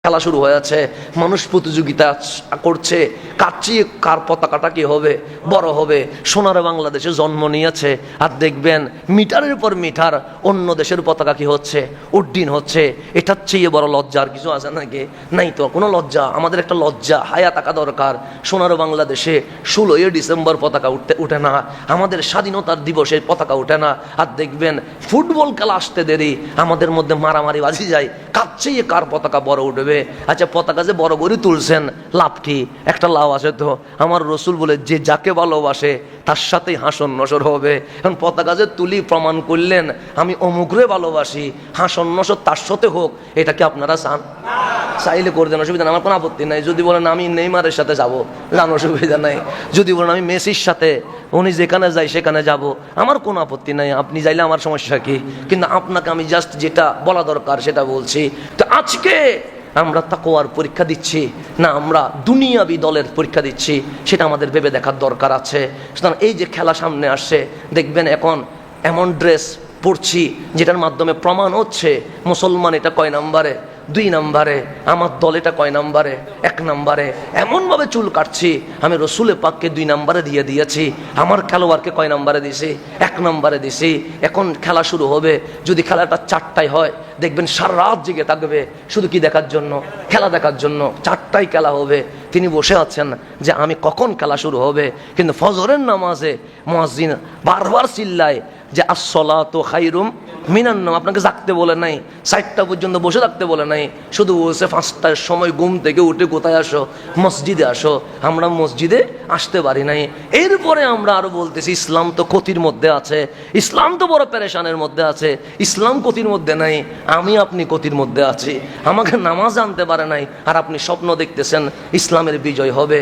খেলা শুরু হয়েছে, মানুষ প্রতিযোগিতা করছে কাচ্চিয়ে কার পতাকাটা কি হবে, বড় হবে। সোনার বাংলাদেশে জন্ম নিয়েছে, আর দেখবেন মিটারের পর মিটার অন্য দেশের পতাকা কি হচ্ছে, উড্ডীন হচ্ছে। এটার চেয়ে বড় লজ্জার কিছু আছে নাকি? নাই তো কোনো লজ্জা। আমাদের একটা লজ্জা হায়া থাকা দরকার। সোনার বাংলাদেশে 16ই ডিসেম্বর পতাকা উঠে না, আমাদের স্বাধীনতার দিবসে পতাকা উঠে না। আর দেখবেন ফুটবল খেলা আসতে দেরি, আমাদের মধ্যে মারামারি বাজি যায় কাচ্চিয়ে কার পতাকা বড় উঠবে। আচ্ছা, পতাকা যে বড় করে তুলছেন, লাভ কি? একটা লাভ আছে তো। আমার রসুল বলে, যে যাকে ভালোবাসে তার সাথেই হাসন নসর হবে। এখন পতাকা যে তুলি প্রমাণ করলেন আমি অমুকরে ভালোবাসি, হাসন নসর তার সাথে হোক, এটা কি আপনারা চান? চাইলে করে দেন, অসুবিধা নেই, আমার কোনো আপত্তি নাই। যদি বলেন আমি নেইমারের সাথে যাব, জান অসুবিধা নাই। যদি বলেন আমি মেসির সাথে, উনি যেখানে যায় সেখানে যাব, আমার কোনো আপত্তি নাই। আপনি যাইলে আমার সমস্যা কি? কিন্তু আপনাকে আমি জাস্ট যেটা বলা দরকার সেটা বলছি। তো আজকে আমরা তাকওয়ার পরীক্ষা দিচ্ছি না আমরা দুনিয়াবি দলের পরীক্ষা দিচ্ছি, সেটা আমাদের ভেবে দেখার দরকার আছে। সুতরাং এই যে খেলা সামনে আসছে, দেখবেন এখন এমন ড্রেস পরছি যেটার মাধ্যমে প্রমাণ হচ্ছে মুসলমান এটা কয় নাম্বারে, 2 নাম্বারে, আমার দল এটা কয় নাম্বারে, 1 নাম্বারে। এমনভাবে চুল কাটছি, আমি রসুলের পাককে 2 নাম্বারে দিয়ে দিয়েছি, আমার খেলোয়াড়কে কয় নাম্বারে দিছি, 1 নাম্বারে দিছি। এখন খেলা শুরু হবে, যদি খেলাটা 4টায় হয় দেখবেন সারা রাত জেগে থাকবে শুধু কি দেখার জন্য, খেলা দেখার জন্য। 4টায় খেলা হবে, তিনি বসে আছেন যে আমি কখন খেলা শুরু হবে। কিন্তু ফজরের নামাজে মুয়াজ্জিন বারবার চিল্লায় যে আসসালাতু খায়রুম মিনান নাওম। আপনাকে জাগতে বলে নাই, 4টা পর্যন্ত বসে থাকতে বলে নাই, শুধু বলছে 5টার সময় ঘুম থেকে উঠে কোথায় আসো, মসজিদে আসো। আমরা মসজিদে আসতে পারি নাই। এরপরে আমরা আরো বলতেছি ইসলাম তো ক্ষতির মধ্যে আছে, ইসলাম তো বড় পেরেশানের মধ্যে আছে। ইসলাম ক্ষতির মধ্যে নাই, আমি আপনি ক্ষতির মধ্যে আছি। আমাকে নামাজ আনতে পারে নাই, আর আপনি স্বপ্ন দেখতেছেন ইসলামের বিজয় হবে।